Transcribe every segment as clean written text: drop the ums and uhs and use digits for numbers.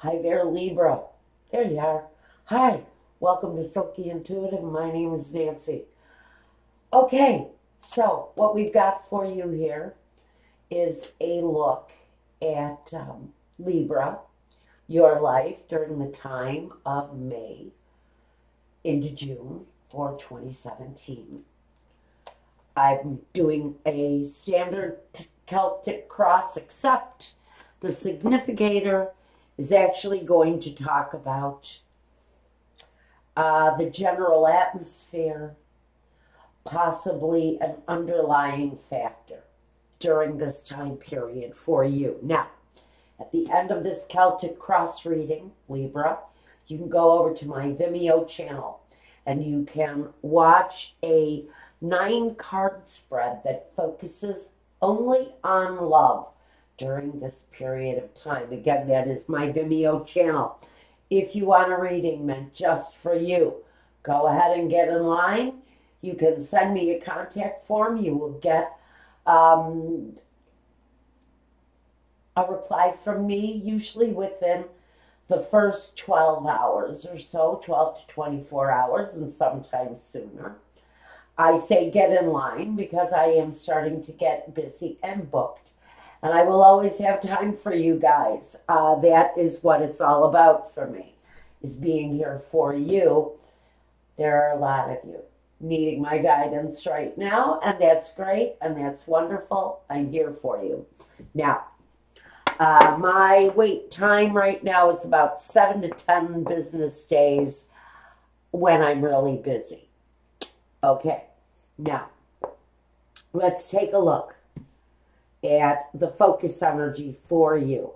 Hi there, Libra. There you are. Hi, welcome to Silky Intuitive. My name is Nancy. Okay, so what we've got for you here is a look at Libra, your life during the time of May into June for 2017. I'm doing a standard Celtic cross, except the significator is actually going to talk about the general atmosphere, possibly an underlying factor during this time period for you. Now, at the end of this Celtic cross reading, Libra, you can go over to my Vimeo channel and you can watch a 9-card spread that focuses only on love during this period of time. Again, that is my Vimeo channel. If you want a reading meant just for you, go ahead and get in line. You can send me a contact form. You will get a reply from me, usually within the first 12 hours or so, 12 to 24 hours, and sometimes sooner. I say get in line because I am starting to get busy and booked. And I will always have time for you guys. That is what it's all about for me, is being here for you. There are a lot of you needing my guidance right now, and that's great, and that's wonderful. I'm here for you. Now, my wait time right now is about 7 to 10 business days when I'm really busy. Okay, now, let's take a look at the focus energy for you.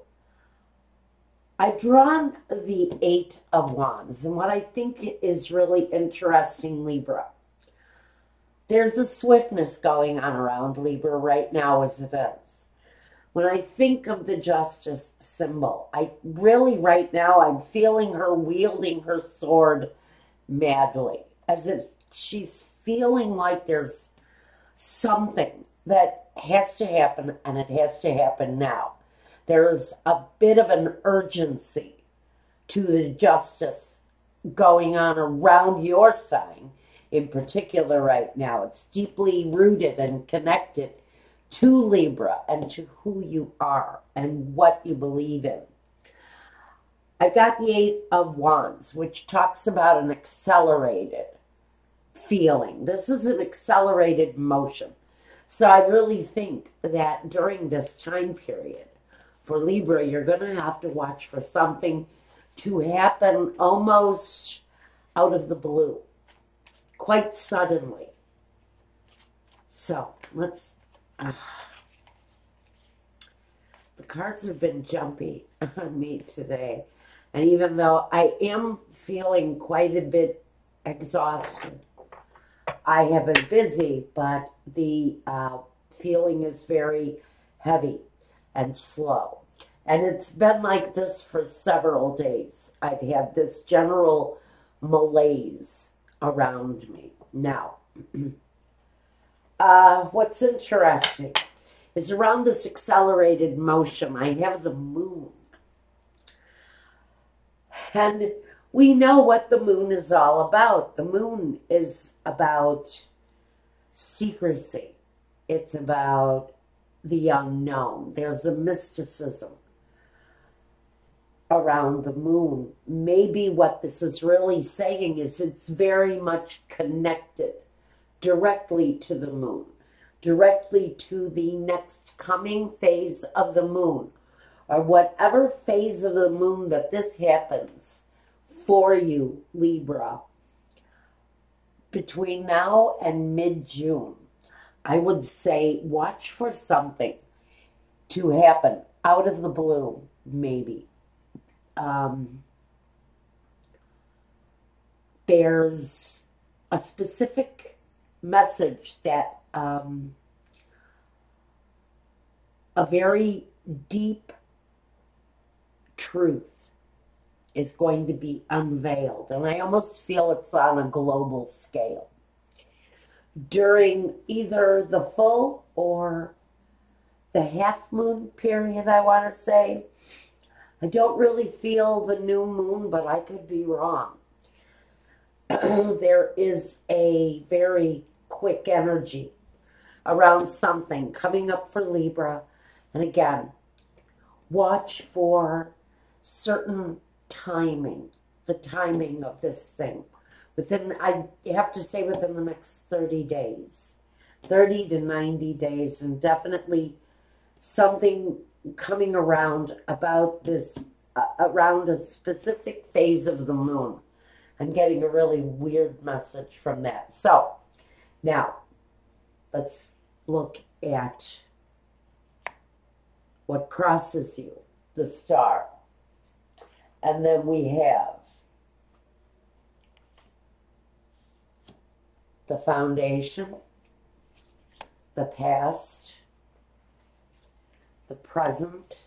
I've drawn the 8 of Wands, and what I think is really interesting, Libra, there's a swiftness going on around Libra right now as it is. When I think of the Justice symbol, I really right now I'm feeling her wielding her sword madly, as if she's feeling like there's something that has to happen, and it has to happen now. There is a bit of an urgency to the justice going on around your sign in particular right now. It's deeply rooted and connected to Libra and to who you are and what you believe in. I got the 8 of Wands, which talks about an accelerated feeling. This is an accelerated motion. So I really think that during this time period for Libra, you're going to have to watch for something to happen almost out of the blue, quite suddenly. So let's... the cards have been jumpy on me today. And even though I am feeling quite a bit exhausted, I have been busy, but the feeling is very heavy and slow. And it's been like this for several days. I've had this general malaise around me. Now, what's interesting is around this accelerated motion, I have the moon. And we know what the moon is all about. The moon is about secrecy. It's about the unknown. There's a mysticism around the moon. Maybe what this is really saying is it's very much connected directly to the moon, directly to the next coming phase of the moon, or whatever phase of the moon that this happens for you, Libra, between now and mid-June. I would say watch for something to happen out of the blue, maybe. There's a specific message that a very deep truth is going to be unveiled. And I almost feel it's on a global scale. During either the full or the half moon period, I want to say, I don't really feel the new moon, but I could be wrong. There is a very quick energy around something coming up for Libra. And again, watch for certain timing, the timing of this thing. I have to say within the next 30 days, 30 to 90 days, and definitely something coming around about this, around a specific phase of the moon. I'm getting a really weird message from that. So, now, let's look at what crosses you, the star. And then we have the foundation, the past, the present,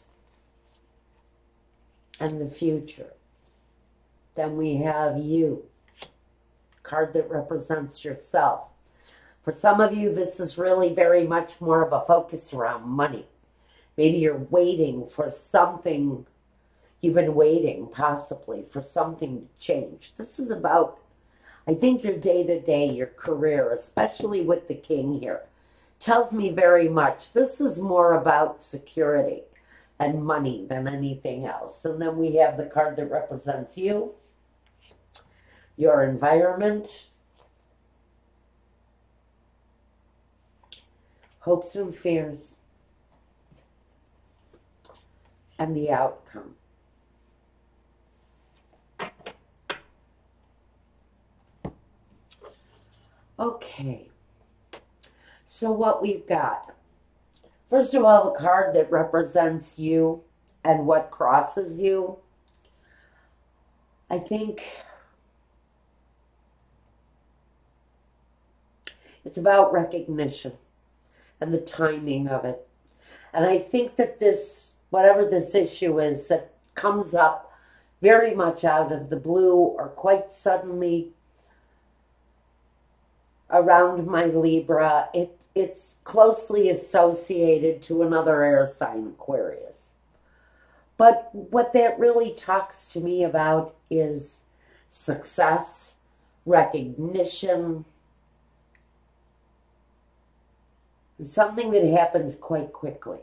and the future. Then we have you, card that represents yourself. For some of you, this is really very much more of a focus around money. Maybe you're waiting for something, you've been waiting possibly for something to change. This is about, I think, your day-to-day, your career, especially with the king here. Tells me very much this is more about security and money than anything else. And then we have the card that represents you, your environment, hopes and fears, and the outcome. Okay, so what we've got, first of all, the card that represents you and what crosses you. I think it's about recognition and the timing of it. And I think that this, whatever this issue is that comes up very much out of the blue or quite suddenly around my Libra, it's closely associated to another air sign, Aquarius. But what that really talks to me about is success, recognition, and something that happens quite quickly.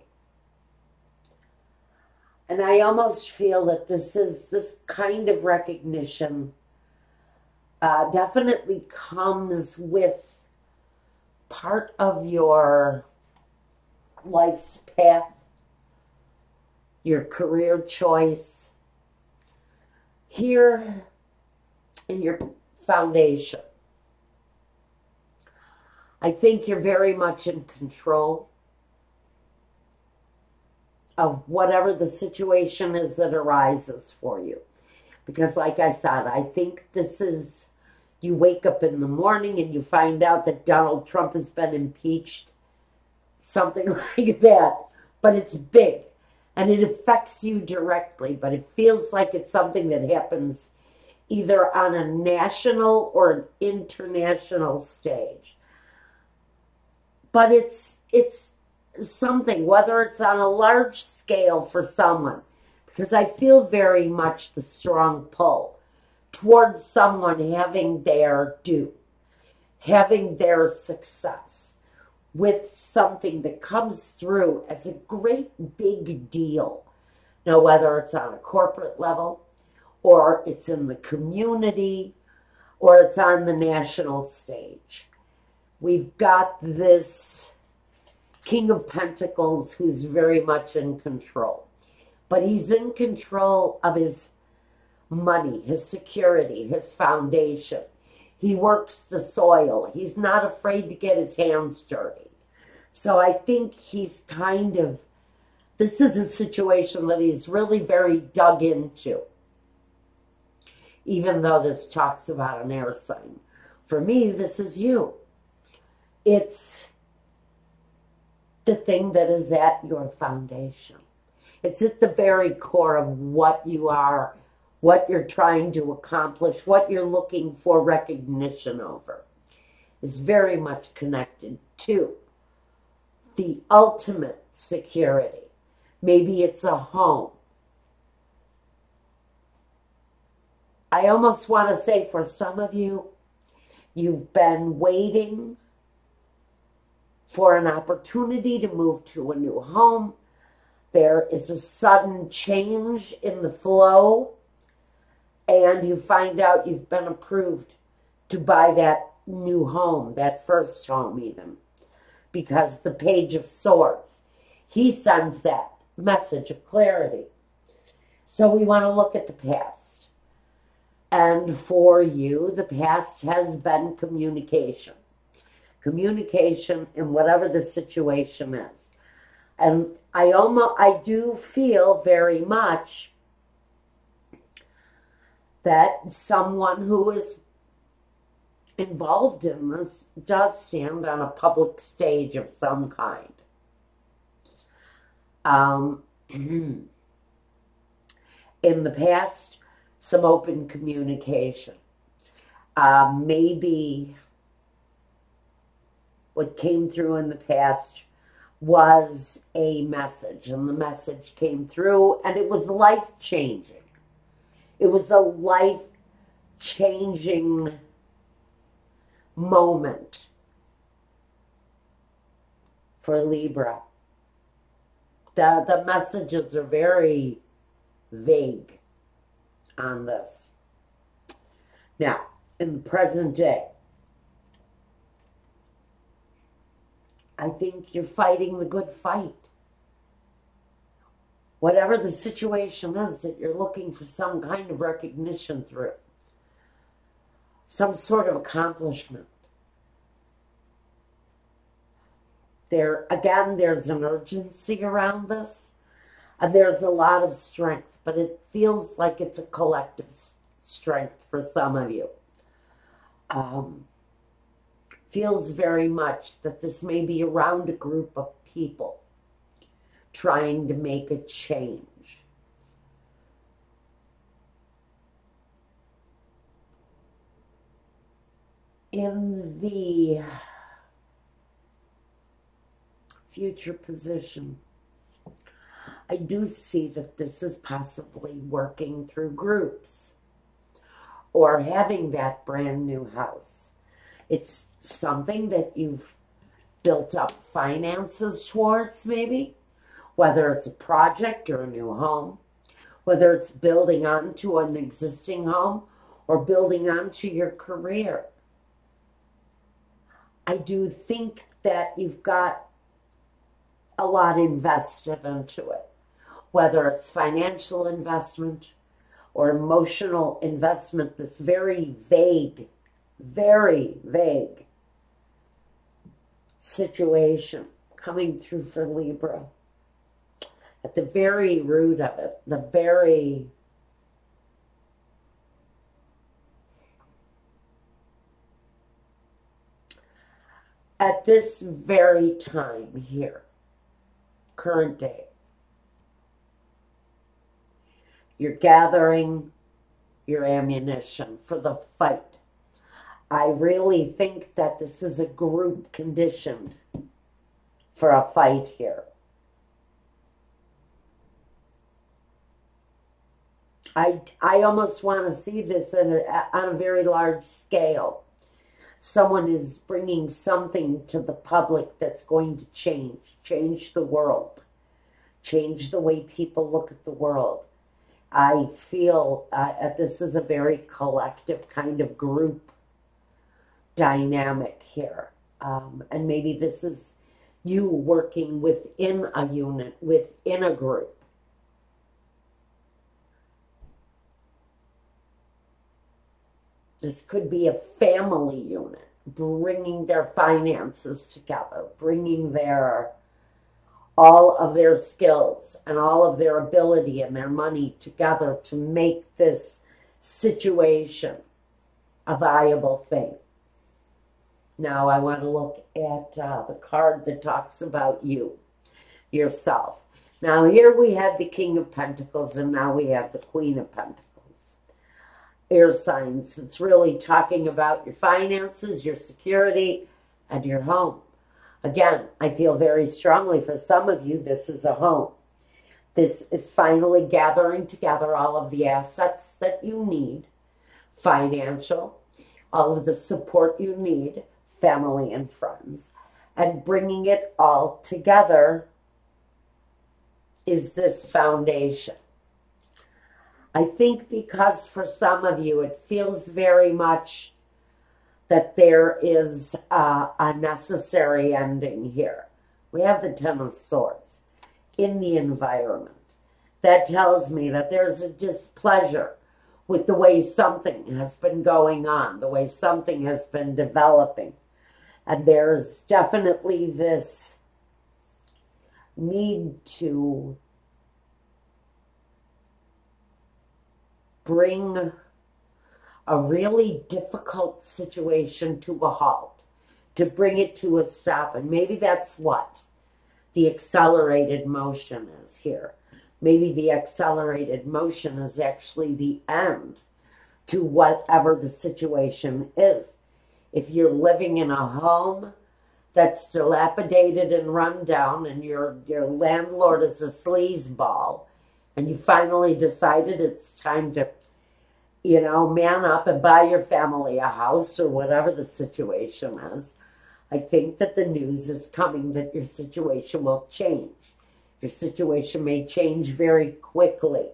And I almost feel that this kind of recognition definitely comes with part of your life's path, your career choice, here in your foundation. I think you're very much in control of whatever the situation is that arises for you. Because like I said, I think this is, you wake up in the morning and you find out that Donald Trump has been impeached, something like that. But it's big and it affects you directly, but it feels like it's something that happens either on a national or an international stage. But it's something, whether it's on a large scale for someone, because I feel very much the strong pull towards someone having their due, having their success with something that comes through as a great big deal. Now, whether it's on a corporate level, or it's in the community, or it's on the national stage. We've got this King of Pentacles who's very much in control. But he's in control of his money, his security, his foundation. He works the soil. He's not afraid to get his hands dirty. So I think he's kind of, this is a situation that he's really very dug into. Even though this talks about an air sign. For me, this is you. It's the thing that is at your foundation. It's at the very core of what you are, what you're trying to accomplish, what you're looking for recognition over. Is very much connected to the ultimate security. Maybe it's a home. I almost want to say for some of you, you've been waiting for an opportunity to move to a new home. There is a sudden change in the flow, and you find out you've been approved to buy that new home, that first home even, because the Page of Swords, he sends that message of clarity. So we want to look at the past. And for you, the past has been communication. Communication in whatever the situation is. And I do feel very much that someone who is involved in this does stand on a public stage of some kind. In the past, some open communication. Maybe what came through in the past was a message, and the message came through, and it was life-changing. It was a life-changing moment for Libra. The messages are very vague on this. Now, in the present day, I think you're fighting the good fight. Whatever the situation is that you're looking for some kind of recognition through, some sort of accomplishment. Again, there's an urgency around this, and there's a lot of strength, but it feels like it's a collective strength for some of you. Feels very much that this may be around a group of people trying to make a change. In the future position, I do see that this is possibly working through groups or having that brand new house. It's something that you've built up finances towards, maybe, whether it's a project or a new home, whether it's building onto an existing home or building onto your career. I do think that you've got a lot invested into it, whether it's financial investment or emotional investment, this very vague situation coming through for Libra. At the very root of it, at this very time here, current day, you're gathering your ammunition for the fight. I really think that this is a group conditioned for a fight here. I almost want to see this on a very large scale. Someone is bringing something to the public that's going to change the world, change the way people look at the world. I feel this is a very collective kind of group dynamic here. And maybe this is you working within a unit, within a group. This could be a family unit, bringing their finances together, bringing all of their skills and all of their ability and their money together to make this situation a viable thing. Now I want to look at the card that talks about you, yourself. Now here we have the King of Pentacles, and now we have the Queen of Pentacles. Air signs. It's really talking about your finances, your security, and your home. Again, I feel very strongly for some of you, this is a home. This is finally gathering together all of the assets that you need financial, all of the support you need, family and friends, and bringing it all together is this foundation. I think because for some of you it feels very much that there is a necessary ending here. We have the Ten of Swords in the environment. That tells me that there's a displeasure with the way something has been going on, the way something has been developing. And there's definitely this need to bring a really difficult situation to a halt, to bring it to a stop. And maybe that's what the accelerated motion is here. Maybe the accelerated motion is actually the end to whatever the situation is. If you're living in a home that's dilapidated and run down and your landlord is a sleazeball and you finally decided it's time to, you know, man up and buy your family a house or whatever the situation is, I think that the news is coming that your situation will change. Your situation may change very quickly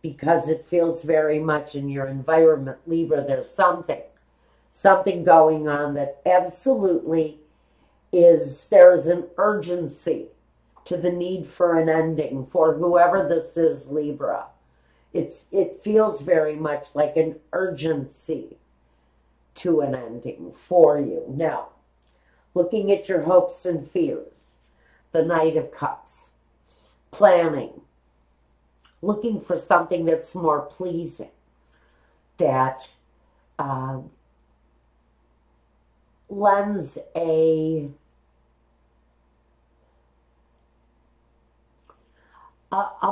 because it feels very much in your environment, Libra, there's something going on that absolutely there's an urgency to the need for an ending for whoever this is, Libra. It feels very much like an urgency to an ending for you. Now, looking at your hopes and fears, the Knight of Cups, planning, looking for something that's more pleasing, that lends a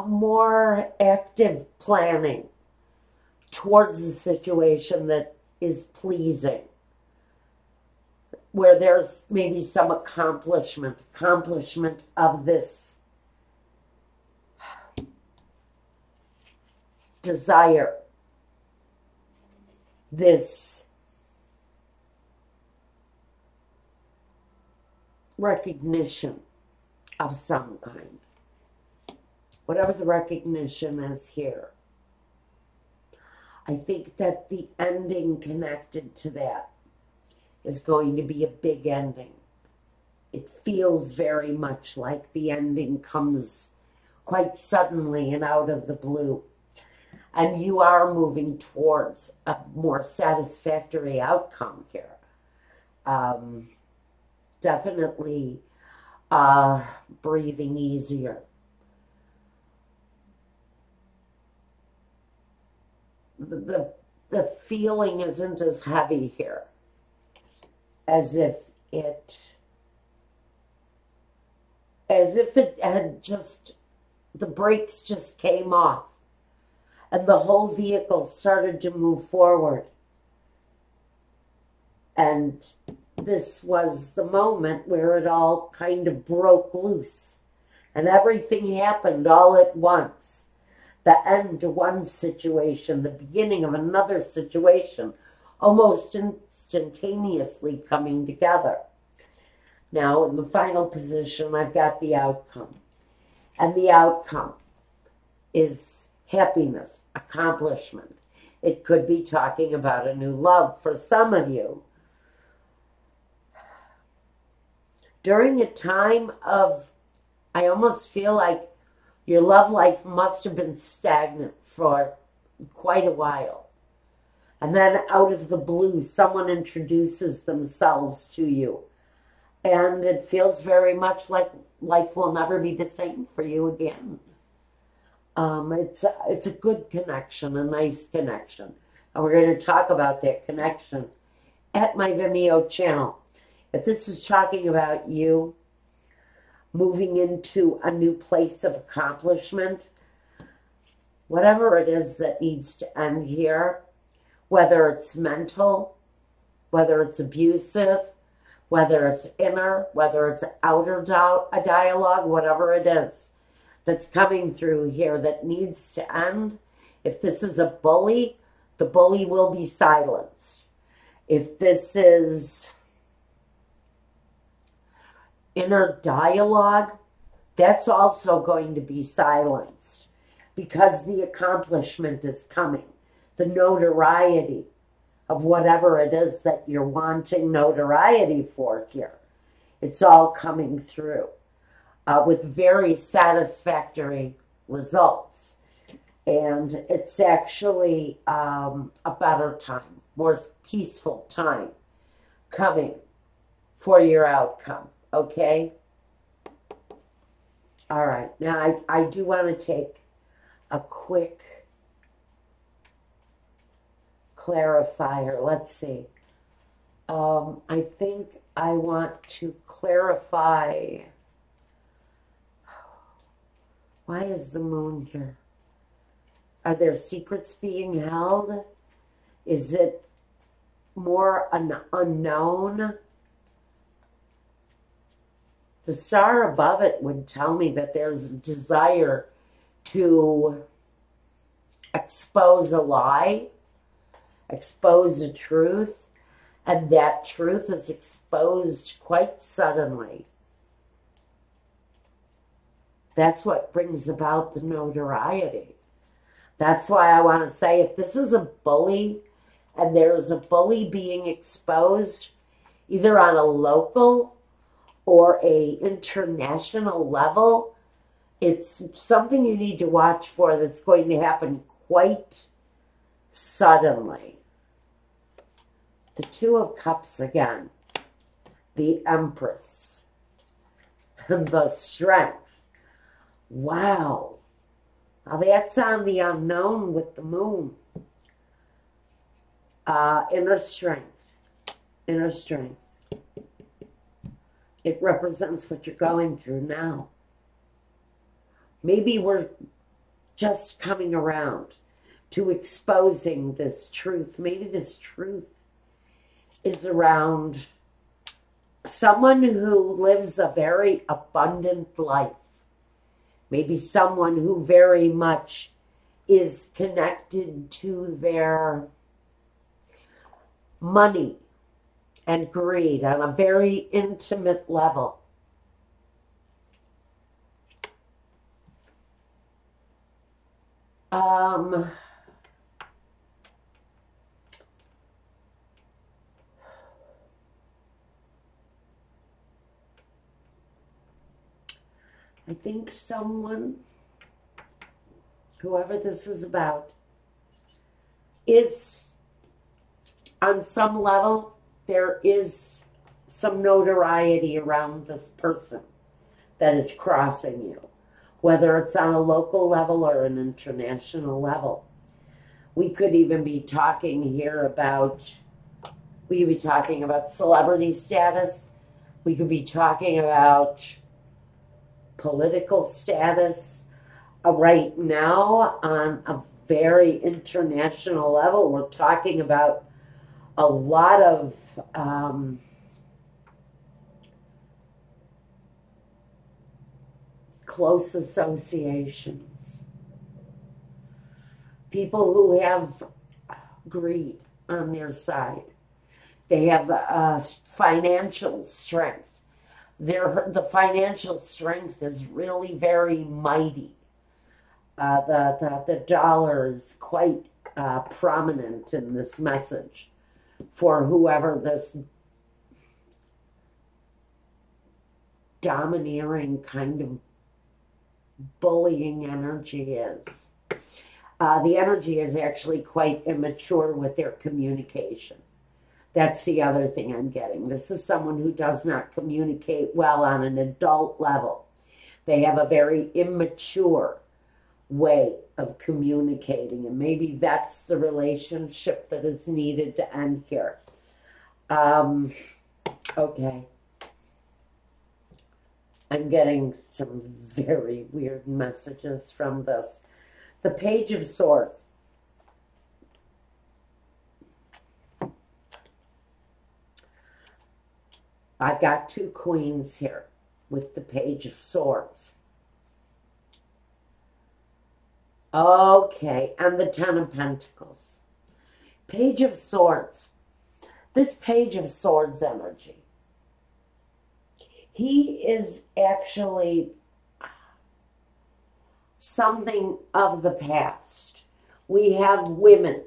more active planning towards the situation that is pleasing, where there's maybe some accomplishment of this desire, this recognition of some kind. Whatever the recognition is here. I think that the ending connected to that is going to be a big ending. It feels very much like the ending comes quite suddenly and out of the blue. And you are moving towards a more satisfactory outcome here. Definitely breathing easier. The feeling isn't as heavy here as if it had just, the brakes just came off and the whole vehicle started to move forward. And this was the moment where it all kind of broke loose and everything happened all at once. The end to one situation, the beginning of another situation, almost instantaneously coming together. Now, in the final position, I've got the outcome. And the outcome is happiness, accomplishment. It could be talking about a new love for some of you. During a time of, I almost feel like your love life must have been stagnant for quite a while. And then out of the blue, someone introduces themselves to you. And it feels very much like life will never be the same for you again. It's a good connection, a nice connection. And we're going to talk about that connection at my Vimeo channel. If this is talking about you moving into a new place of accomplishment, whatever it is that needs to end here, whether it's mental, whether it's abusive, whether it's inner, whether it's outer a dialogue, whatever it is that's coming through here that needs to end. If this is a bully, The bully will be silenced. If this is inner dialogue, that's also going to be silenced because the accomplishment is coming. The notoriety of whatever it is that you're wanting notoriety for here. It's all coming through with very satisfactory results. And it's actually a better time, more peaceful time coming for your outcome, okay? All right, now I do want to take a quick clarifier. Let's see. I think I want to clarify. Why is the moon here? Are there secrets being held? Is it more an unknown? The star above it would tell me that there's a desire to expose a lie, expose a truth, and that truth is exposed quite suddenly. That's what brings about the notoriety. That's why I want to say, if this is a bully and there is a bully being exposed, either on a local or a international level, it's something you need to watch for that's going to happen quite suddenly. The Two of Cups again, the Empress, and the Strength. Wow. Now that's on the unknown with the moon. Inner strength. Inner strength. It represents what you're going through now. Maybe we're just coming around to exposing this truth. Maybe this truth is around someone who lives a very abundant life. Maybe someone who very much is connected to their money and greed on a very intimate level. I think someone, whoever this is about, is on some level, there is some notoriety around this person that is crossing you, whether it's on a local level or an international level. We could even be talking here about, we could be talking about celebrity status. We could be talking about political status. Right now, on a very international level, we're talking about a lot of close associations. People who have greed on their side. They have financial strength. The financial strength is really very mighty. The dollar is quite prominent in this message for whoever this domineering kind of bullying energy is. The energy is actually quite immature with their communication. That's the other thing I'm getting. This is someone who does not communicate well on an adult level. They have a very immature way of communicating, and maybe that's the relationship that is needed to end here. Okay. I'm getting some very weird messages from this. The Page of Swords. I've got two queens here with the Page of Swords. Okay, and the Ten of Pentacles. Page of Swords. This Page of Swords energy. He is actually something of the past. We have women,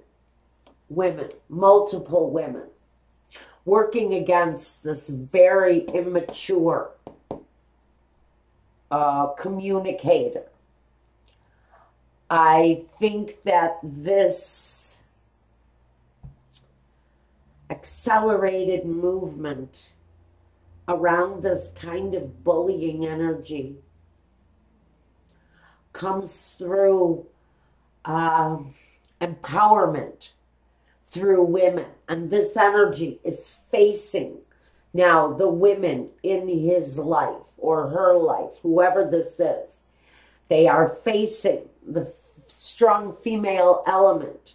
multiple women, working against this very immature communicator. I think that this accelerated movement around this kind of bullying energy comes through empowerment through women. And this energy is facing now the women in his life or her life, whoever this is. They are facing the strong female element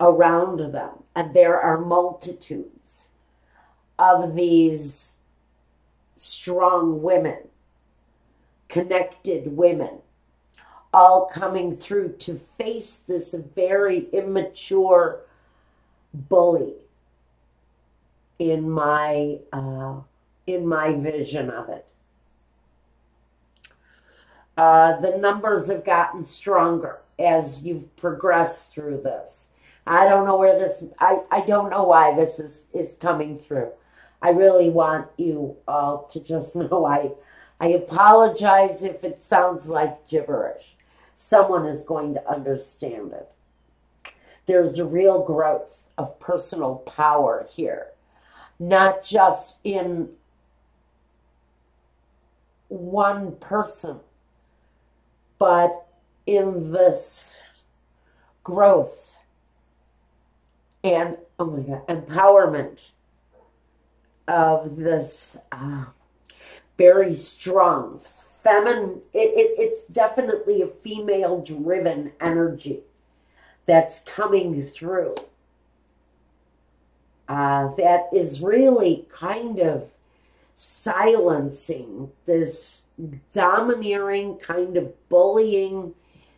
around them. And there are multitudes of these strong women, connected women, all coming through to face this very immature bully in my vision of it. The numbers have gotten stronger as you've progressed through this. I don't know where this, I don't know why this is coming through. I really want you all to just know I apologize if it sounds like gibberish. Someone is going to understand it. There's a real growth of personal power here, not just in one person, but in this growth and, oh my God, empowerment of this very strong feminine, it's definitely a female-driven energy that's coming through. That is really kind of silencing this domineering kind of bullying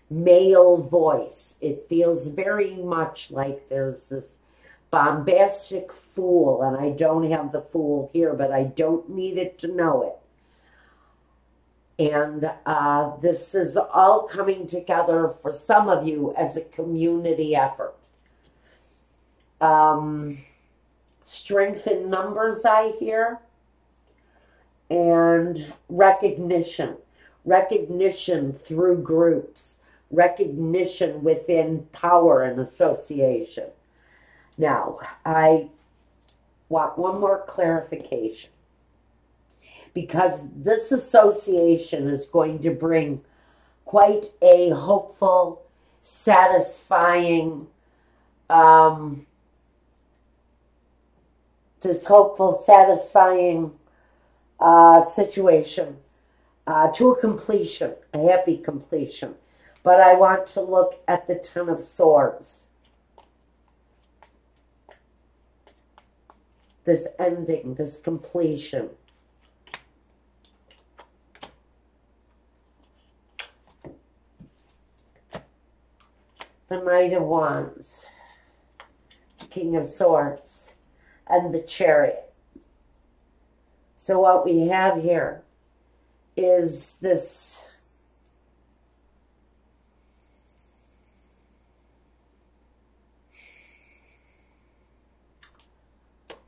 male voice. It feels very much like there's this bombastic fool, and I don't have the fool here, but I don't need it to know it. And this is all coming together for some of you as a community effort. Strength in numbers, I hear. And recognition. Recognition through groups. Recognition within power and association. Now, I want one more clarification. Because this association is going to bring quite a hopeful, satisfying, situation to a completion, a happy completion. But I want to look at the Ten of Swords. This ending, this completion. The Knight of Wands, King of Swords, and the Chariot. So what we have here is this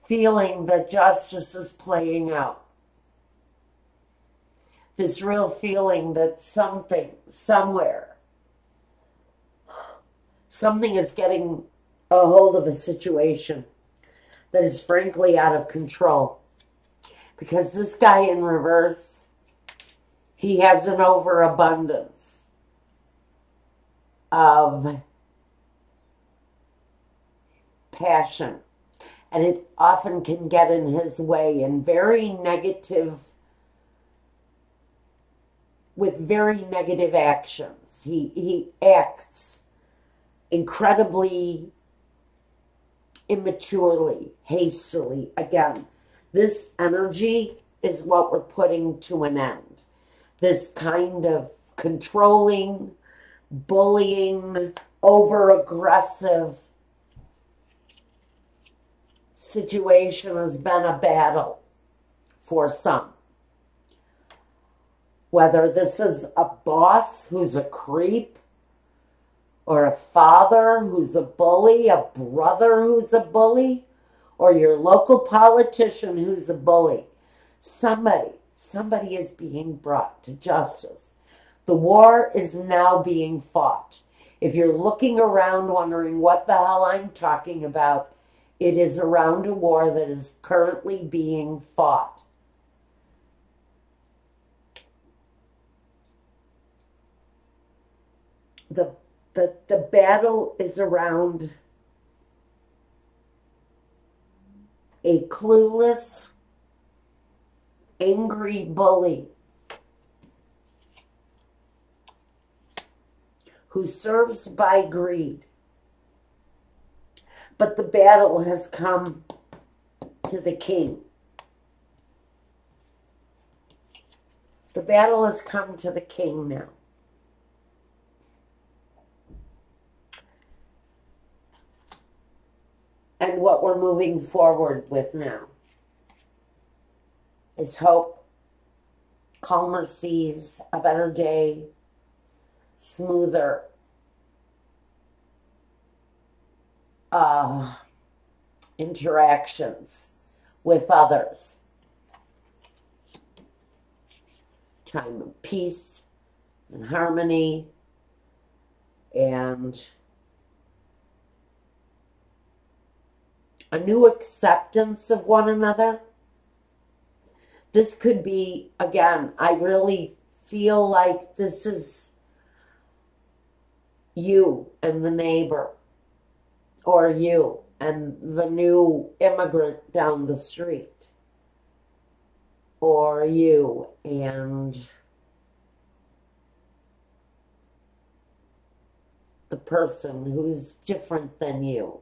feeling that justice is playing out. This real feeling that something, somewhere, something is getting a hold of a situation that is frankly out of control. Because this guy in reverse, he has an overabundance of passion. And it often can get in his way in very negative, with very negative actions. He acts incredibly immaturely, hastily. Again, this energy is what we're putting to an end. This kind of controlling, bullying, over-aggressive situation has been a battle for some. Whether this is a boss who's a creep, or a father who's a bully, a brother who's a bully, or your local politician who's a bully. Somebody is being brought to justice. The war is now being fought. If you're looking around wondering what the hell I'm talking about, it is around a war that is currently being fought. The battle is around a clueless, angry bully who serves by greed. But the battle has come to the king. The battle has come to the king now. And what we're moving forward with now is hope, calmer seas, a better day, smoother interactions with others. Time of peace and harmony and a new acceptance of one another. This could be, again, I really feel like this is you and the neighbor, or you and the new immigrant down the street, or you and the person who's different than you.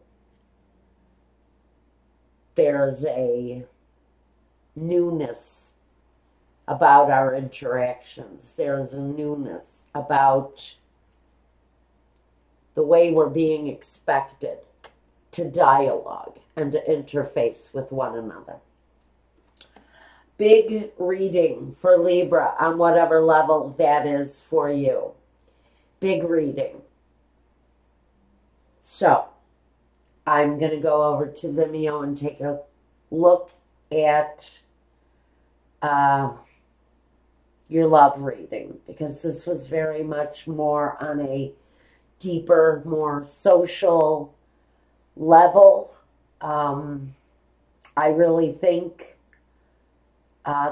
There's a newness about our interactions. There's a newness about the way we're being expected to dialogue and to interface with one another. Big reading for Libra on whatever level that is for you. Big reading. So, I'm going to go over to Vimeo and take a look at your love reading, because this was very much more on a deeper, more social level. I really think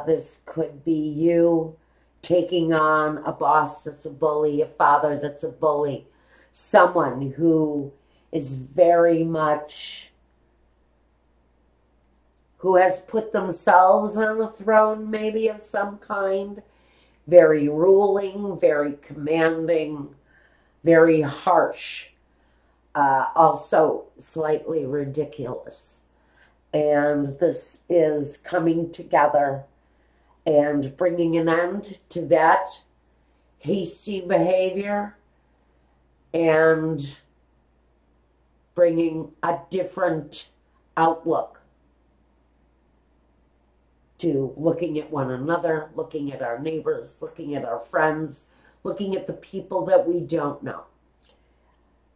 this could be you taking on a boss that's a bully, a father that's a bully, someone who is very much, who has put themselves on a throne maybe of some kind, very ruling, very commanding, very harsh, also slightly ridiculous. And this is coming together and bringing an end to that hasty behavior and bringing a different outlook to looking at one another, looking at our neighbors, looking at our friends, looking at the people that we don't know.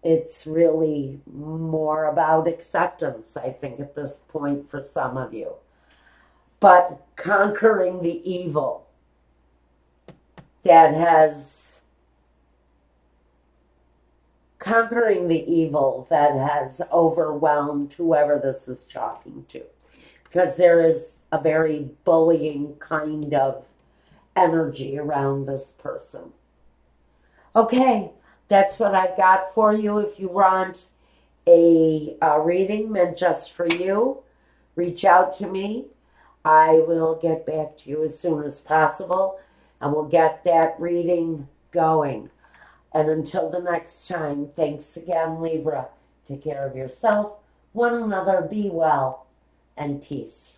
It's really more about acceptance, I think, at this point for some of you. But conquering the evil that has overwhelmed whoever this is talking to. Because there is a very bullying kind of energy around this person. Okay, that's what I got for you. If you want a reading meant just for you, reach out to me. I will get back to you as soon as possible, and we'll get that reading going. And until the next time, thanks again, Libra. Take care of yourself, one another, be well, and peace.